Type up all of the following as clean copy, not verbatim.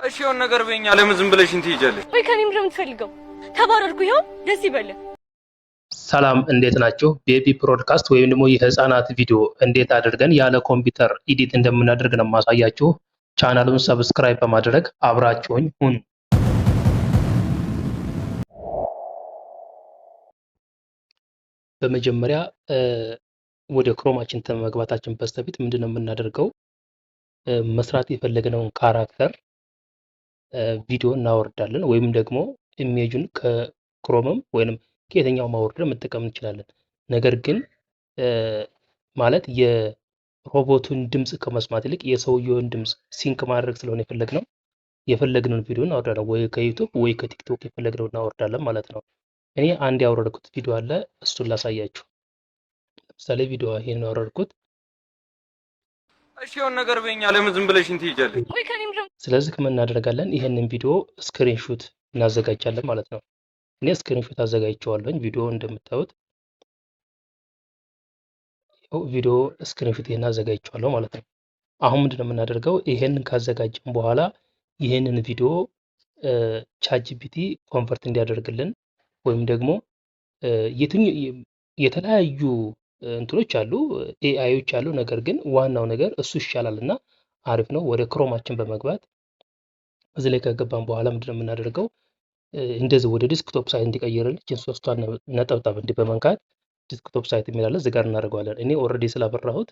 እሺ የሆነ ነገር በእኛ ለምን ዝም ብለሽ እንትን ይጃለሽ? ወይ ከኔ ምንድን ነው የምትፈልገው? ተባረርኩ፣ ይኸው ደስ ይበልህ። ሰላም እንዴት ናችሁ? ቤቢ ፕሮድካስት ወይም ደግሞ የህፃናት ቪዲዮ እንዴት አድርገን ያለ ኮምፒውተር ኤዲት እንደምናደርግ ነው ማሳያችሁ። ቻናሉን ሰብስክራይብ በማድረግ አብራችሁኝ ሁኑ። በመጀመሪያ ወደ ክሮማችን ከመግባታችን በስተፊት ምንድነው የምናደርገው? መስራት የፈለግነውን ካራክተር ቪዲዮ እናወርዳለን ወይም ደግሞ ኢሜጁን ከክሮምም ወይንም ከየትኛው ማውረድ መጠቀም እንችላለን። ነገር ግን ማለት የሮቦቱን ድምጽ ከመስማት ይልቅ የሰውየውን ድምጽ ሲንክ ማድረግ ስለሆነ የፈለግነውን ቪዲዮ እናወርዳለን። ወይ ከዩቲዩብ ወይ ከቲክቶክ የፈለግነውን እናወርዳለን ማለት ነው። እኔ አንድ ያወረድኩት ቪዲዮ አለ፣ እሱን ላሳያችሁ። ለምሳሌ ቪዲዮ ይሄን ያወረድኩት። እሺ የሆነ ነገር በእኛ ለምን ዝም ብለሽ እንትን ይጃለሽ? ስለዚህ ምን እናደርጋለን? ይሄንን ቪዲዮ ስክሪንሾት እናዘጋጃለን ማለት ነው። እኔ ስክሪንሾት አዘጋጅቼዋለሁኝ። ቪዲዮ እንደምታዩት ቪዲዮ ስክሪንሾት ይሄን አዘጋጅቼዋለሁ ማለት ነው። አሁን ምንድነው የምናደርገው? ይሄንን ካዘጋጀን በኋላ ይሄንን ቪዲዮ ቻትጂፒቲ ኮንቨርት እንዲያደርግልን ወይም ደግሞ የተለያዩ እንትኖች አሉ፣ ኤአይዎች አሉ። ነገር ግን ዋናው ነገር እሱ ይሻላል እና አሪፍ ነው። ወደ ክሮማችን በመግባት እዚህ ላይ ከገባን በኋላ ምንድነው የምናደርገው? እንደዚህ ወደ ዲስክቶፕ ሳይት እንዲቀይርልን እችን ሶስቷን ነጠብጣብ እንዲህ በመንካት ዲስክቶፕ ሳይት የሚላለ እዚህ ጋር እናደርገዋለን። እኔ ኦልሬዲ ስላበራሁት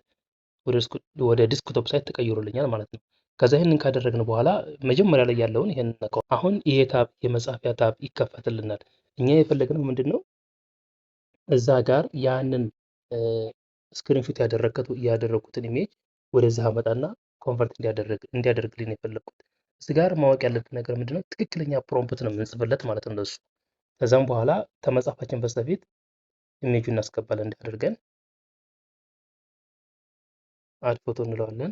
ወደ ዲስክቶፕ ሳይት ተቀይሮልኛል ማለት ነው። ከዛ ይህንን ካደረግን በኋላ መጀመሪያ ላይ ያለውን ይሄንን ነካው። አሁን ይሄ ታብ የመጻፊያ ታብ ይከፈትልናል። እኛ የፈለግነው ምንድነው እዛ ጋር ያንን ስክሪንሾት ያደረኩትን ኢሜጅ ወደዚህ አመጣና ኮንቨርት እንዲያደርግልኝ የፈለግኩት። እዚህ ጋር ማወቅ ያለብን ነገር ምንድነው? ትክክለኛ ፕሮምፕት ነው የምንጽፍለት ማለት ነው ለሱ። ከዛም በኋላ ከመጻፋችን በስተፊት ኢሜጁን እናስገባለን። እንዲያደርገን አድ ፎቶ እንለዋለን።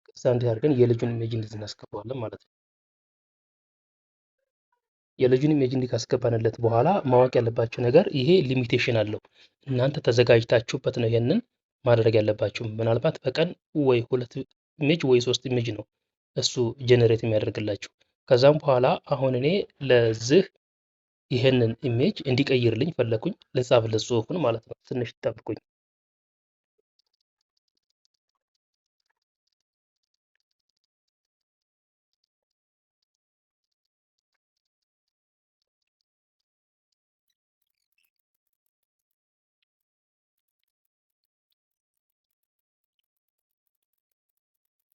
ከዛ እንዲያደርገን የልጁን ኢሜጅ እንደዚህ እናስገባዋለን ማለት ነው። የልጁን ኢሜጅ እንዲህ ካስገባንለት በኋላ ማወቅ ያለባችሁ ነገር ይሄ ሊሚቴሽን አለው። እናንተ ተዘጋጅታችሁበት ነው ይሄንን ማድረግ ያለባችሁ። ምናልባት በቀን ወይ 2 ኢሜጅ ወይ 3 ኢሜጅ ነው እሱ ጀነሬት የሚያደርግላችሁ። ከዛም በኋላ አሁን እኔ ለዚህ ይሄንን ኢሜጅ እንዲቀይርልኝ ፈለኩኝ። ልጻፍለት ጽሁፉን ማለት ነው። ትንሽ ጠብቁኝ።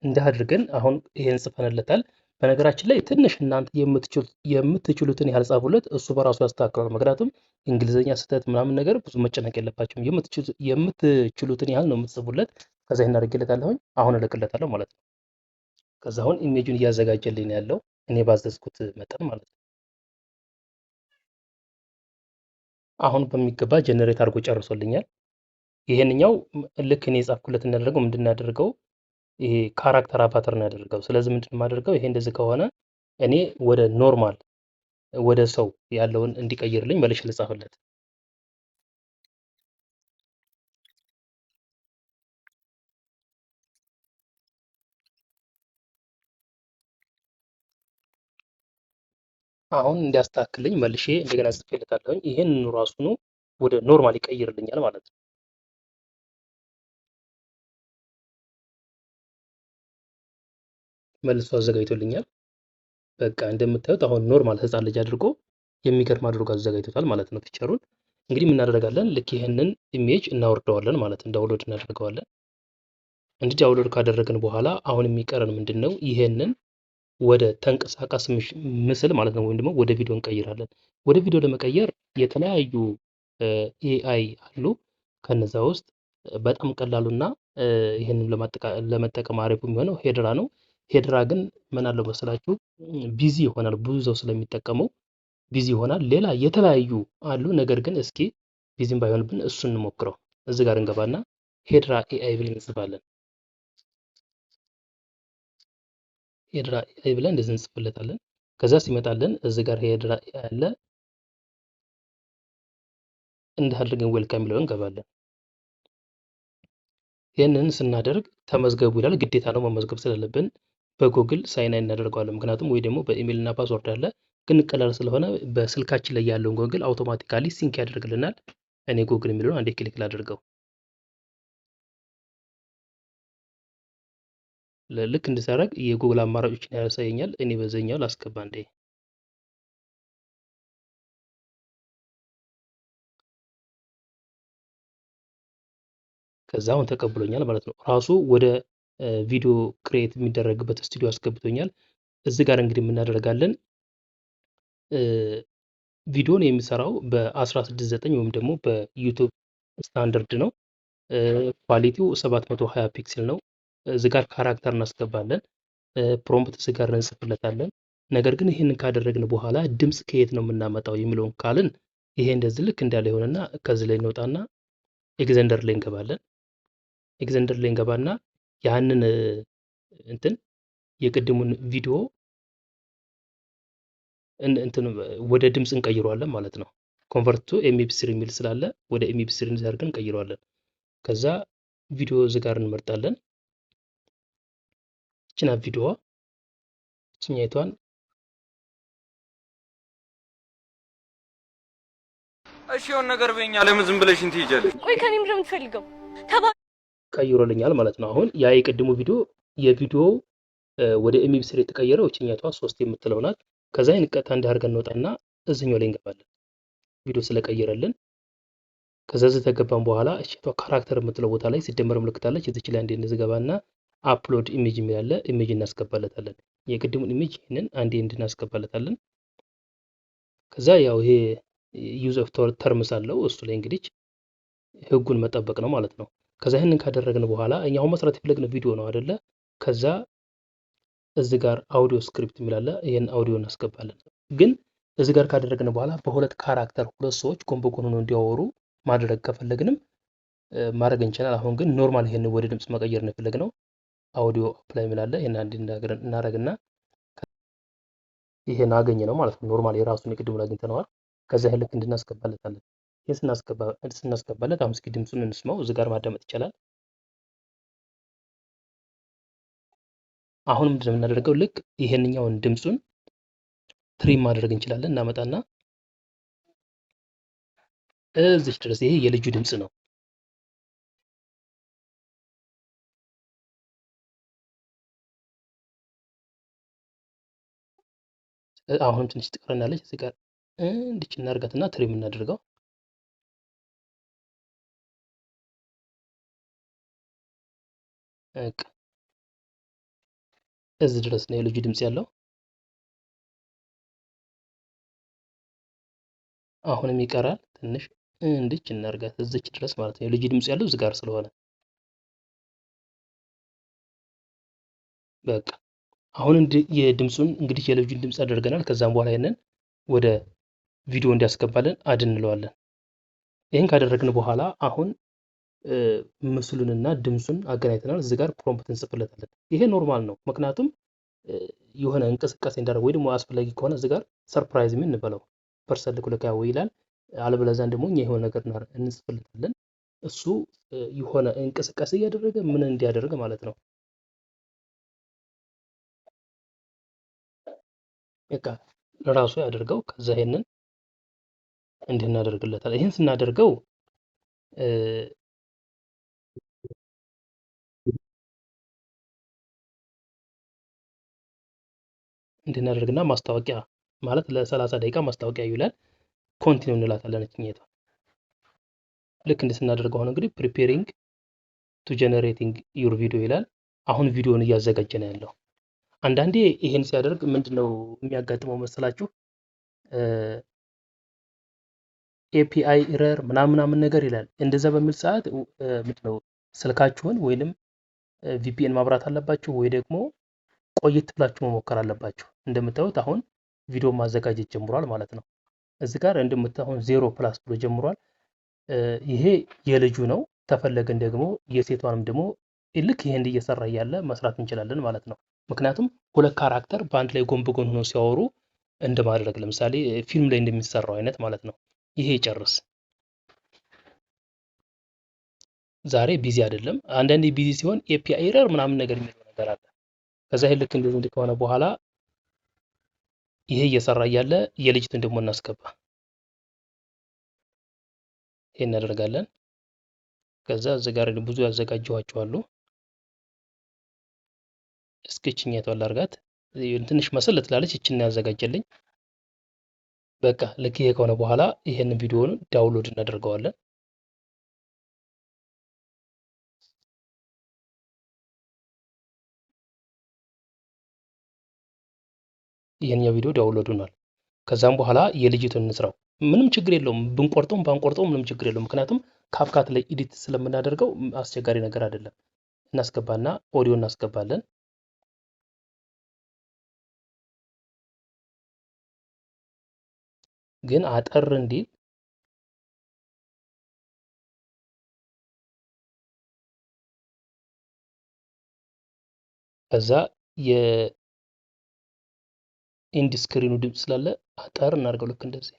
እንዲህ አድርገን አሁን ይሄን ጽፈንለታል። በነገራችን ላይ ትንሽ እናንተ የምትችሉትን ያህል ጻፉለት፣ እሱ በራሱ ያስተካክላል። ምክንያቱም እንግሊዘኛ ስህተት ምናምን ነገር ብዙ መጨነቅ የለባችሁም። የምትችሉትን ያህል ነው የምትጽፉለት። ከዛ ይሄን አድርጌለታለሁኝ። አሁን እልክለታለሁ ማለት ነው። ከዛ አሁን ኢሜጁን እያዘጋጀልኝ ያለው እኔ ባዘዝኩት መጠን ማለት ነው። አሁን በሚገባ ጀነሬት አድርጎ ጨርሶልኛል። ይሄንኛው ልክ እኔ የጻፍኩለት እናደርገው ምንድናደርገው ይሄ ካራክተር አቫተር ነው ያደርገው። ስለዚህ ምንድን የማደርገው ይሄ እንደዚህ ከሆነ እኔ ወደ ኖርማል ወደ ሰው ያለውን እንዲቀይርልኝ መልሼ ልጻፍለት። አሁን እንዲያስተካክልኝ መልሼ እንደገና ጽፌለታለሁኝ። ይሄን ራሱኑ ወደ ኖርማል ይቀይርልኛል ማለት ነው። መልሶ አዘጋጅቶልኛል። በቃ እንደምታዩት አሁን ኖርማል ህፃን ልጅ አድርጎ የሚገርም አድርጎ አዘጋጅቶታል ማለት ነው። ፒክቸሩን እንግዲህ ምን እናደርጋለን? ልክ ይሄንን ኢሜጅ እናወርደዋለን ማለት ነው። ዳውንሎድ እናደርገዋለን። እንዲህ ዳውንሎድ ካደረግን በኋላ አሁን የሚቀረን ምንድነው? ይሄንን ወደ ተንቀሳቃሽ ምስል ማለት ነው ወይም ደግሞ ወደ ቪዲዮ እንቀይራለን። ወደ ቪዲዮ ለመቀየር የተለያዩ ኤአይ አሉ። ከነዛ ውስጥ በጣም ቀላሉና ይሄንን ለመጠቀም አሪፉ የሚሆነው ሄድራ ነው። ሄድራ ግን ምን አለው መሰላችሁ? ቢዚ ይሆናል። ብዙ ሰው ስለሚጠቀመው ቢዚ ይሆናል። ሌላ የተለያዩ አሉ። ነገር ግን እስኪ ቢዚም ባይሆንብን እሱን እንሞክረው። እዚህ ጋር እንገባና ሄድራ ኤአይ ብለን እንጽፋለን። ሄድራ ኤአይ ብለን እንደዚህ እንጽፍለታለን። ከዛ ሲመጣልን እዚህ ጋር ሄድራ ኤአይ አለ። እንዲህ አድርገን ዌልካም ብለን እንገባለን። ይህንን ስናደርግ ተመዝገቡ ይላል። ግዴታ ነው መመዝገብ ስላለብን በጉግል ሳይን ኢን እናደርገዋለን። ምክንያቱም ወይ ደግሞ በኢሜል እና ፓስወርድ አለ፣ ግን ቀላል ስለሆነ በስልካችን ላይ ያለውን ጉግል አውቶማቲካሊ ሲንክ ያደርግልናል። እኔ ጉግል የሚለውን አንዴ ክሊክ ላድርገው። ልክ እንድሰረግ የጉግል አማራጮችን ያሳየኛል። እኔ በዛኛው ላስገባ እንዴ። ከዛ አሁን ተቀብሎኛል ማለት ነው። ራሱ ወደ ቪዲዮ ክሬት የሚደረግበት ስቱዲዮ አስገብቶኛል። እዚህ ጋር እንግዲህ የምናደርጋለን ቪዲዮን የሚሰራው በ16:9 ወይም ደግሞ በዩቲዩብ ስታንዳርድ ነው። ኳሊቲው 720 ፒክሴል ነው። እዚህ ጋር ካራክተር እናስገባለን። ፕሮምፕት እዚህ ጋር እንጽፍለታለን። ነገር ግን ይህንን ካደረግን በኋላ ድምፅ ከየት ነው የምናመጣው የሚለውን ካልን ይሄ እንደዚህ ልክ እንዳለ ይሆንና ከዚህ ላይ እንወጣና ኤግዘንደር ላይ እንገባለን። ኤግዘንደር ላይ እንገባና ያንን እንትን የቅድሙን ቪዲዮ እንትን ወደ ድምፅ እንቀይረዋለን ማለት ነው። ኮንቨርት ቱ ኤምፒ3 የሚል ስላለ ወደ ኤምፒ3 አድርገን እንቀይረዋለን። ከዛ ቪዲዮ እዚህ ጋር እንመርጣለን። እችና ቪዲዮዋ እችኛይቷን እሺ የሆነ ነገር በኛ ለምን ዝም ብለሽ እንትን ይጀልሽ? ቆይ ከኔ ምንድን ነው የምትፈልገው? ቀይሮልኛል ማለት ነው። አሁን ያ የቅድሙ ቪዲዮ የቪዲዮው ወደ ኤምፒ3 የተቀየረው እችኛይቷ 3 የምትለው ናት። ከዛ ይሄን ቀጥታ እንዳርገን እንወጣና እዚህኛው ላይ እንገባለን ቪዲዮ ስለቀየረልን። ከዛ እዚህ ተገባን በኋላ እቺቷ ካራክተር የምትለው ቦታ ላይ ሲደመር ምልክት አለች። እዚች ላይ አንዴ እንዝገባና አፕሎድ ኢሜጅ የሚል አለ። ኢሜጅ እናስገባለታለን። የቅድሙን ኢሜጅ ይሄንን አንዴ እንድናስገባለታለን። ከዛ ያው ይሄ ዩዝ ኦፍ ተርምስ አለው እሱ ላይ እንግዲህ ህጉን መጠበቅ ነው ማለት ነው። ከዛ ይሄንን ካደረግን በኋላ እኛው መስራት የፈለግነው ቪዲዮ ነው አይደለ? ከዛ እዚህ ጋር አውዲዮ ስክሪፕት የሚል አለ። ይሄን አውዲዮ እናስገባለን። ግን እዚህ ጋር ካደረግን በኋላ በሁለት ካራክተር ሁለት ሰዎች ጎን በጎን ሆነው እንዲያወሩ ማድረግ ከፈለግንም ማድረግ እንችላለን። አሁን ግን ኖርማል ይሄን ወደ ድምጽ መቀየር ነው የፈለግነው። አውዲዮ አፕላይ የሚል አለ። ይሄን አንድ እናደርግና ይሄን አገኘ ነው ማለት ነው። ኖርማል የራሱን የቅድሙን አግኝተነዋል። ከዛ ይሄን ልክ እንድናስገባለታለን። ይሄን ስናስገባለት አሁን እስኪ ድምጹን እንስማው። እዚህ ጋር ማዳመጥ ይቻላል። አሁን ምንድነው የምናደርገው? ልክ ይሄንኛውን ድምጹን ትሪም ማድረግ እንችላለን። እናመጣና እዚህ ድረስ ይሄ የልጁ ድምጽ ነው። አሁንም ትንሽ ትቀረናለች። እዚህ ጋር እንዲች እናርጋትና ትሪም እናደርገው። እዚህ ድረስ ነው የልጁ ድምጽ ያለው። አሁንም ይቀራል ትንሽ እንዲች እናርጋት እዚች ድረስ ማለት ነው። የልጁ ድምጽ ያለው እዚህ ጋር ስለሆነ በቃ አሁን የድምጹን እንግዲህ የልጁን ድምጽ አድርገናል። ከዛም በኋላ ይሄንን ወደ ቪዲዮ እንዲያስገባልን አድ እንለዋለን። ይሄን ካደረግን በኋላ አሁን ምስሉንና ድምጹን አገናኝተናል። እዚህ ጋር ፕሮምፕት እንጽፍለታለን። ይሄ ኖርማል ነው፣ ምክንያቱም የሆነ እንቅስቃሴ እንዳደረገ ወይ ደግሞ አስፈላጊ ከሆነ እዚህ ጋር ሰርፕራይዝ ምን እንበለው ፐርሰንት ኩለካ ወይ ይላል። አለበለዚያ ደግሞ እኛ የሆነ ነገር እንጽፍለታለን። እሱ የሆነ እንቅስቃሴ እያደረገ ምን እንዲያደርግ ማለት ነው። በቃ ለራሱ ያደርገው። ከዛ ይሄንን እንዲህ እናደርግለታለን። ይሄን ስናደርገው እንድናደርግና ማስታወቂያ ማለት ለ30 ደቂቃ ማስታወቂያ ይውላል። ኮንቲኒው እንላታለን እኛታ ልክ እንደ ስናደርገው አሁን እንግዲህ ፕሪፔሪንግ ቱ ጀነሬቲንግ ዩር ቪዲዮ ይላል። አሁን ቪዲዮውን እያዘጋጀ ነው ያለው። አንዳንዴ ይሄን ሲያደርግ ምንድነው የሚያጋጥመው መሰላችሁ? ኤፒአይ ኤረር ምናምን ነገር ይላል። እንደዛ በሚል ሰዓት ምንድነው ስልካችሁን ወይንም ቪፒኤን ማብራት አለባችሁ ወይ ደግሞ ቆየት ብላችሁ መሞከር አለባችሁ። እንደምታዩት አሁን ቪዲዮ ማዘጋጀት ጀምሯል ማለት ነው። እዚህ ጋር እንደምታዩት አሁን 0+ ብሎ ጀምሯል። ይሄ የልጁ ነው። ተፈለገን ደግሞ የሴቷንም ደግሞ ልክ ይሄን እየሰራ ያለ መስራት እንችላለን ማለት ነው። ምክንያቱም ሁለት ካራክተር በአንድ ላይ ጎን በጎን ሆነው ሲያወሩ እንደማድረግ ለምሳሌ ፊልም ላይ እንደሚሰራው አይነት ማለት ነው። ይሄ ይጨርስ። ዛሬ ቢዚ አይደለም። አንዳንዴ ቢዚ ሲሆን ኤፒአይ ኤረር ምናምን ነገር የሚለው ነገር አለ። ከዛ ይሄ ልክ እንደዚህ ከሆነ በኋላ ይሄ እየሰራ እያለ የልጅቱን ደግሞ እናስገባ። ይሄ እናደርጋለን። ከዛ እዚህ ጋር ብዙ ያዘጋጀኋቸው አሉ። እስኪ እችኛቷን ላድርጋት። ትንሽ መሰል ትላለች። እችን ያዘጋጀልኝ። በቃ ልክ ይሄ ከሆነ በኋላ ይሄንን ቪዲዮውን ዳውንሎድ እናደርገዋለን። ይሄኛው ቪዲዮ ዳውንሎድ ሆኗል። ከዛም በኋላ የልጅቱን እንስራው። ምንም ችግር የለውም፣ ብንቆርጠውም ባንቆርጠውም ምንም ችግር የለውም። ምክንያቱም ካፕካት ላይ ኤዲት ስለምናደርገው አስቸጋሪ ነገር አይደለም። እናስገባና ኦዲዮ እናስገባለን። ግን አጠር እንዲል ከዛ የኢንድ ስክሪኑ ድምፅ ስላለ አጠር እናድርገው። ልክ እንደዚህ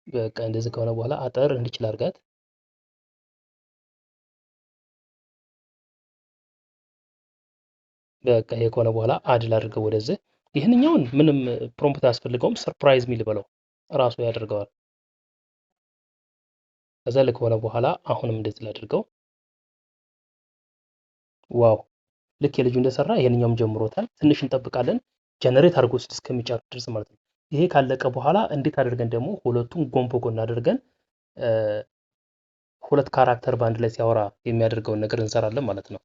በቃ እንደዚህ ከሆነ በኋላ አጠር እንዲችል አድርጋት። በቃ ይሄ ከሆነ በኋላ አድል አድርገው ወደዚህ። ይህንኛውን ምንም ፕሮምፕት አያስፈልገውም። ሰርፕራይዝ ሚል በለው ራሱ ያደርገዋል። ከዛ ልክ ሆነ በኋላ አሁንም እንደዚህ ላድርገው። ዋው ልክ የልጁ እንደሰራ ይሄንኛውም ጀምሮታል። ትንሽ እንጠብቃለን ጀነሬት አድርጎ እስከሚጨርስ ድረስ ማለት ነው። ይሄ ካለቀ በኋላ እንዴት አድርገን ደግሞ ሁለቱን ጎን በጎን አድርገን ሁለት ካራክተር በአንድ ላይ ሲያወራ የሚያደርገውን ነገር እንሰራለን ማለት ነው።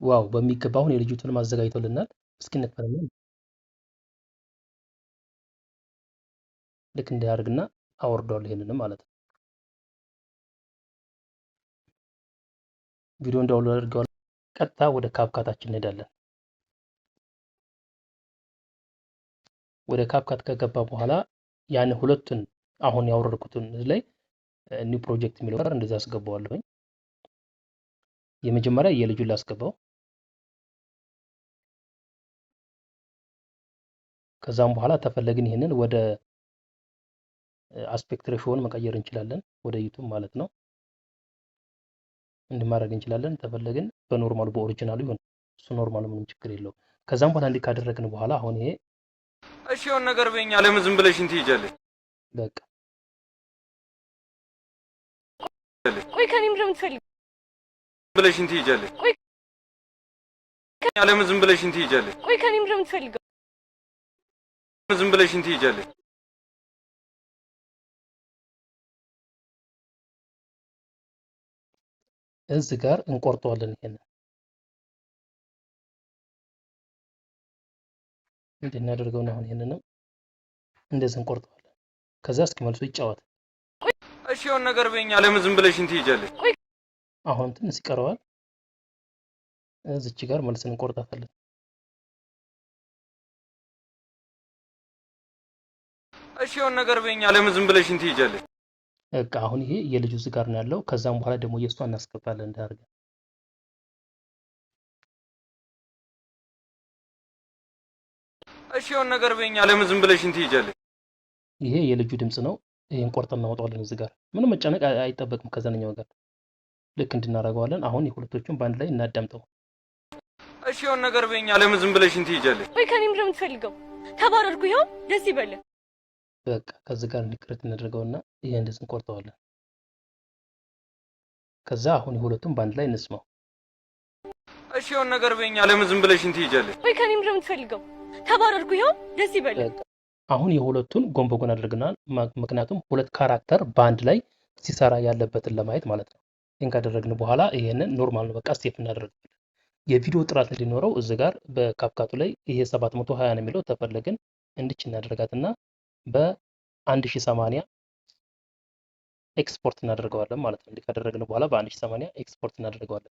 ዋው በሚገባ አሁን የልጅቱን አዘጋጅቶልናል። እስኪ እንክፈልና ልክ እንዲያደርግና አወርደዋለሁ ይሄንንም ማለት ነው። ቪዲዮን ዳውንሎድ አድርገዋል። ቀጥታ ወደ ካፕካታችን እንሄዳለን። ወደ ካፕካት ከገባ በኋላ ያን ሁለቱን አሁን ያወረድኩትን ላይ ኒው ፕሮጀክት የሚለው ጋር እንደዛ አስገባዋለሁኝ። የመጀመሪያ የልጁን ላስገባው። ከዛም በኋላ ተፈለግን ይሄንን ወደ አስፔክት ሬሾውን መቀየር እንችላለን፣ ወደ ዩቱብ ማለት ነው። እንዲማድረግ እንችላለን። ተፈለግን በኖርማሉ በኦሪጂናሉ ይሁን፣ እሱ ኖርማሉ ምንም ችግር የለውም። ከዛም በኋላ እንዲህ ካደረግን በኋላ አሁን ይሄ እሺ የሆነ ነገር በኛ ለምን ዝም ብለሽ እንትን ትይጃለሽ? በቃ ቆይ ከኔ ምንድን ነው የምትፈልጊው? ብለሽ እንትን ትይጃለሽ? ቆይ ለምን ዝም ብለሽ እንትን ትይጃለሽ? ቆይ ከኔ ምንድን ነው የምትፈልጊው? ዝም ብለሽ እንትን ትይጃለሽ? እዚህ ጋር እንቆርጠዋለን። ይሄንን እንድናደርገው ነው። አሁን ይሄንንም እንደዚህ እንቆርጠዋለን። ከዛ እስኪ መልሶ ይጫወት። እሺ የሆነ ነገር በኛ ለምን ዝም ብለሽ እንትን ትይጃለሽ? አሁን ትንሽ ይቀረዋል። እዚች ጋር መልሰን እንቆርጣታለን። እሺ የሆነ ነገር በኛ ለምን ዝም ብለሽ እንትን ትይጃለሽ? በቃ አሁን ይሄ የልጁ እዚህ ጋር ነው ያለው። ከዛም በኋላ ደግሞ የእሷ እናስገባለን እንዳርገን። እሺ የሆነ ነገር በኛ ለምን ዝም ብለሽ እንትን ትይጃለሽ? ይሄ የልጁ ድምጽ ነው። ይሄን ቆርጠን እናወጣዋለን። እዚህ ጋር ምንም መጨነቅ አይጠበቅም። ከዛኛው ጋር ልክ እንድናደርገዋለን። አሁን የሁለቶቹን በአንድ ላይ እናዳምጠው። እሺ የሆነ ነገር በኛ ለምን ዝም ብለሽ እንትን ትይጃለሽ? ቆይ ከኔ ምንድን ነው የምትፈልገው? ተባረርኩ። ይኸው ደስ ይበልህ። በቃ ከዚህ ጋር እንዲክረት እናደርገውና ይሄ እንደዚህ እንቆርጠዋለን። ከዛ አሁን የሁለቱም በአንድ ላይ እንስማው። እሺ የሆነ ነገር በኛ ለምን ዝም ብለሽ እንትን ትይጃለሽ? ቆይ ከኔ ምንድን ነው የምትፈልገው? ተባረርኩ። ይኸው ደስ ይበልህ። አሁን የሁለቱን ጎን በጎን አድርገናል። ምክንያቱም ሁለት ካራክተር በአንድ ላይ ሲሰራ ያለበትን ለማየት ማለት ነው። ይሄን ካደረግን በኋላ ይሄንን ኖርማል ነው በቃ ሴፍ እናደርጋለን። የቪዲዮ ጥራት እንዲኖረው እዚህ ጋር በካፕካቱ ላይ ይሄ 720 ነው የሚለው ተፈለግን እንድች እናደርጋትና በ1080 ኤክስፖርት እናደርገዋለን ማለት ነው። እንዲህ ካደረግን በኋላ በ1080 ኤክስፖርት እናደርገዋለን።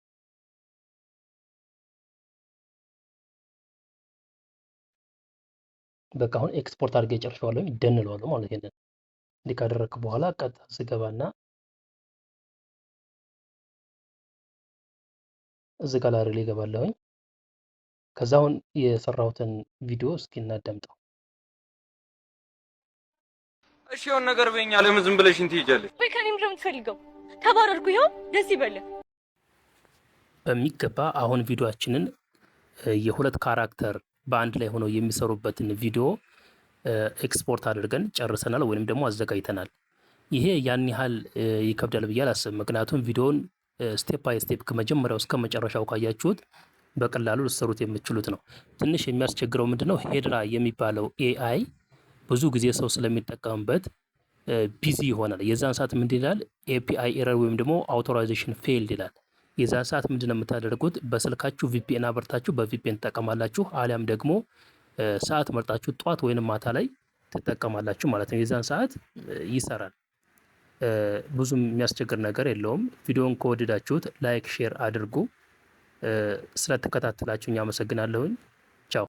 በቃ አሁን ኤክስፖርት አድርጌ ጨርሼዋለሁ። ይደንለዋለሁ ማለት ይሄንን እንዲህ ካደረግክ በኋላ ቀጥታ ስገባና እዚህ ጋር ላይ ይገባለሁኝ። ከዛ አሁን የሰራሁትን ቪዲዮ እስኪ እናዳምጠው። እሺ የሆነ ነገር በኛ ለምን ዝም ብለሽ ትሄጃለሽ? ወይ ከኔ ምንድን ነው የምትፈልገው? ተባረርኩ፣ ይኸው ደስ ይበልህ። በሚገባ አሁን ቪዲዮአችንን የሁለት ካራክተር በአንድ ላይ ሆነው የሚሰሩበትን ቪዲዮ ኤክስፖርት አድርገን ጨርሰናል ወይም ደግሞ አዘጋጅተናል። ይሄ ያን ያህል ይከብዳል ብዬ አላስብም። ምክንያቱም ቪዲዮውን ስቴፕ ባይ ስቴፕ ከመጀመሪያው እስከ መጨረሻው ካያችሁት በቀላሉ ልትሰሩት የምትችሉት ነው። ትንሽ የሚያስቸግረው ምንድነው ሄድራ የሚባለው ኤአይ ብዙ ጊዜ ሰው ስለሚጠቀምበት ቢዚ ይሆናል። የዛን ሰዓት ምንድን ይላል? ኤፒአይ ኤረር ወይም ደግሞ አውቶራይዜሽን ፌልድ ይላል። የዛን ሰዓት ምንድነው የምታደርጉት? በስልካችሁ ቪፒኤን አበርታችሁ በቪፒኤን ትጠቀማላችሁ። አሊያም ደግሞ ሰዓት መርጣችሁ ጠዋት ወይንም ማታ ላይ ትጠቀማላችሁ ማለት ነው። የዛን ሰዓት ይሰራል። ብዙም የሚያስቸግር ነገር የለውም። ቪዲዮውን ከወደዳችሁት ላይክ፣ ሼር አድርጉ። ስለተከታተላችሁኝ አመሰግናለሁኝ። ቻው